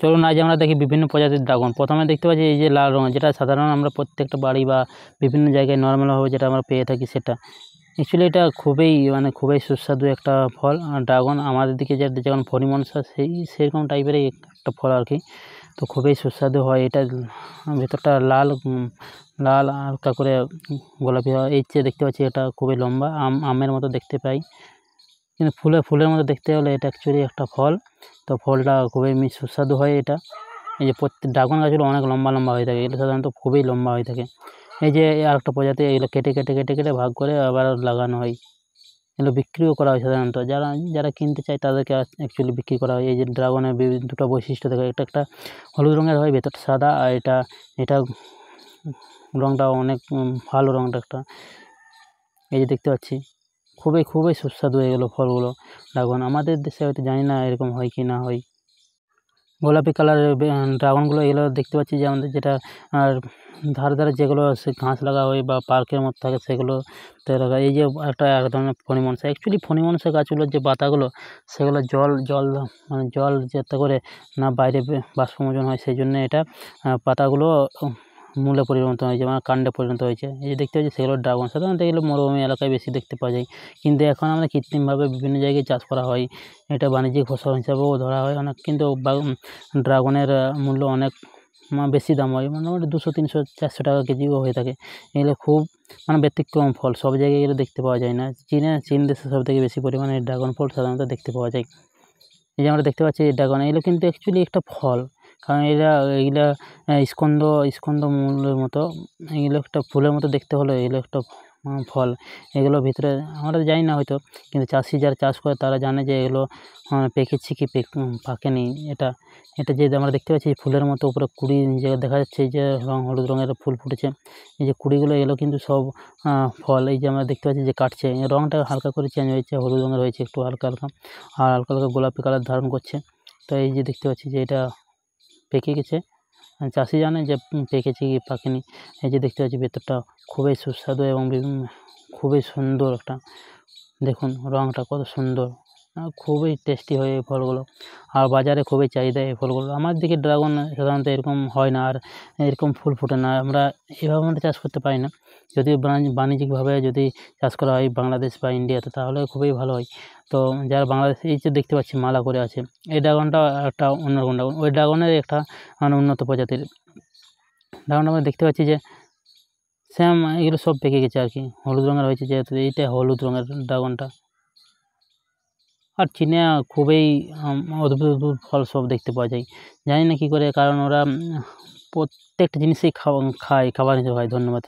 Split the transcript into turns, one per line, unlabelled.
চলুন আজ আমরা দেখি বিভিন্ন প্রজাতির ড্রাগন। প্রথমে দেখতে পাচ্ছি এই যে লাল রঙের, যেটা সাধারণ আমরা প্রত্যেকটা বাড়ি বা বিভিন্ন জায়গায় নর্মালভাবে যেটা আমরা পেয়ে থাকি সেটা। অ্যাকচুয়ালি এটা খুবই সুস্বাদু একটা ফল। ড্রাগন আমাদের দিকে যেমন ফণিমনসা সেরকম টাইপেরই একটা ফল আর কি। তো খুবই সুস্বাদু হয় এটা। ভেতরটা লাল লাল হালকা করে গোলাপি হয়। এই যে দেখতে পাচ্ছি এটা খুবই লম্বা, আমের মতো দেখতে পাই, কিন্তু ফুলের মতো দেখতে হলে এটা অ্যাকচুয়ালি একটা ফল। তো ফলটা খুবই সুস্বাদু হয় এটা। এই যে প্রত্যেক ড্রাগন গাছগুলো অনেক লম্বা হয়ে থাকে, এগুলো সাধারণত খুবই লম্বা হয়ে থাকে। এই যে আরেকটা প্রজাতি, এগুলো কেটে ভাগ করে আবার লাগানো হয়। এগুলো বিক্রিও করা হয় সাধারণত, যারা কিনতে চায় তাদেরকে অ্যাকচুয়ালি বিক্রি করা হয়। এই যে ড্রাগনের দুটো বৈশিষ্ট্য থাকে, একটা হলুদ রঙের হয়, ভেতরটা সাদা, আর এটা রঙটা অনেক ভালো রঙটা একটা। এই যে দেখতে পাচ্ছি খুবই সুস্বাদু এগুলো ফলগুলো ড্রাগন। আমাদের দেশে হয়তো জানি না এরকম হয় কি না হয়। গোলাপি কালারের ড্রাগনগুলো এগুলো দেখতে পাচ্ছি যে আমাদের যেটা আর ধারে যেগুলো ঘাস লাগা হয় বা পার্কের মধ্যে থাকে সেগুলোতে লাগা। এই যে এক ধরনের ফণিমনসা, অ্যাকচুয়ালি ফণিমনসা গাছগুলোর যে পাতাগুলো সেগুলো জল যাতে করে না বাইরে বাষ্পমোচন হয়, সেই জন্য এটা পাতাগুলো মূলে পরিণত হয়েছে, মানে কাণ্ডে পরিণত হয়েছে। এই যে দেখতে পাচ্ছি সেগুলো ড্রাগন। সাধারণত এগুলো মরুভূমি এলাকায় বেশি দেখতে পাওয়া যায়, কিন্তু এখন আমরা কৃত্রিমভাবে বিভিন্ন জায়গায় চাষ করা হয়। এটা বাণিজ্যিক ফসল হিসাবেও ধরা হয় অনেক, কিন্তু ড্রাগনের মূল্য অনেক বেশি দাম হয়, মোটামুটি 200, 300, 400 টাকা কেজিও হয়ে থাকে। এগুলো খুব ব্যতিক্রম ফল, সব জায়গায় এগুলো দেখতে পাওয়া যায় না। চীন দেশে সবথেকে বেশি পরিমাণে ড্রাগন ফল সাধারণত দেখতে পাওয়া যায়। এই যে আমরা দেখতে পাচ্ছি ড্রাগন, এগুলো কিন্তু অ্যাকচুয়ালি একটা ফল, কারণ এগুলা স্কন্দ মূলের মতো। এগুলো একটা ফুলের মতো দেখতে হলেও এগুলো একটা ফল। এগুলোর ভিতরে আমরা জানি না হয়তো, কিন্তু যারা চাষ করে তারা জানে যে এগুলো পেকেছে কি পাকেনি। এটা যে আমরা দেখতে পাচ্ছি ফুলের মতো উপরে কুঁড়ি দেখা যাচ্ছে, এই যে হলুদ রঙের ফুল ফুটেছে, এই যে কুঁড়িগুলো, এগুলো কিন্তু সব ফল। এই যে আমরা দেখতে পাচ্ছি যে কাটছে, রঙটা হালকা করে চেঞ্জ হয়েছে, হলুদ রঙের হয়েছে একটু হালকা, আর হালকা গোলাপি কালার ধারণ করছে। তো এই যে দেখতে পাচ্ছি যে এটা পেকে গেছে, চাষি জানে যে পেকেছে কি পাকেনি। এই যে দেখতে পাচ্ছি ভেতরটা খুবই সুস্বাদু এবং খুবই সুন্দর একটা, দেখুন রঙটা কত সুন্দর, খুবই টেস্টি হয় এই ফলগুলো, আর বাজারে খুবই চাহিদা এই ফলগুলো। আমার দিকে ড্রাগন সাধারণত এরকম হয় না, আর এরকম ফুল ফোটে না, আমরা এভাবে আমরা চাষ করতে পারি না। যদি বাণিজ্যিকভাবে যদি চাষ করা হয় বাংলাদেশ বা ইন্ডিয়াতে, তাহলে খুবই ভালো হয়। তো যারা বাংলাদেশে, এই যে দেখতে পাচ্ছি মালা করে আছে, এই ড্রাগনটা একটা অন্যরকম ড্রাগন, ওই ড্রাগনের একটা উন্নত প্রজাতির ড্রাগন। আমরা দেখতে পাচ্ছি যে সেম এগুলো সব পেকে গেছে আর কি, হলুদ রঙের হয়েছে যেহেতু, এইটা হলুদ রঙের ড্রাগনটা। আর চীনে খুবই অদ্ভুত ফল সব দেখতে পাওয়া যায়, জানি না কী করে, কারণ ওরা প্রত্যেকটা জিনিসই খায়, খাবার হিসেবে হয়। ধন্যবাদ।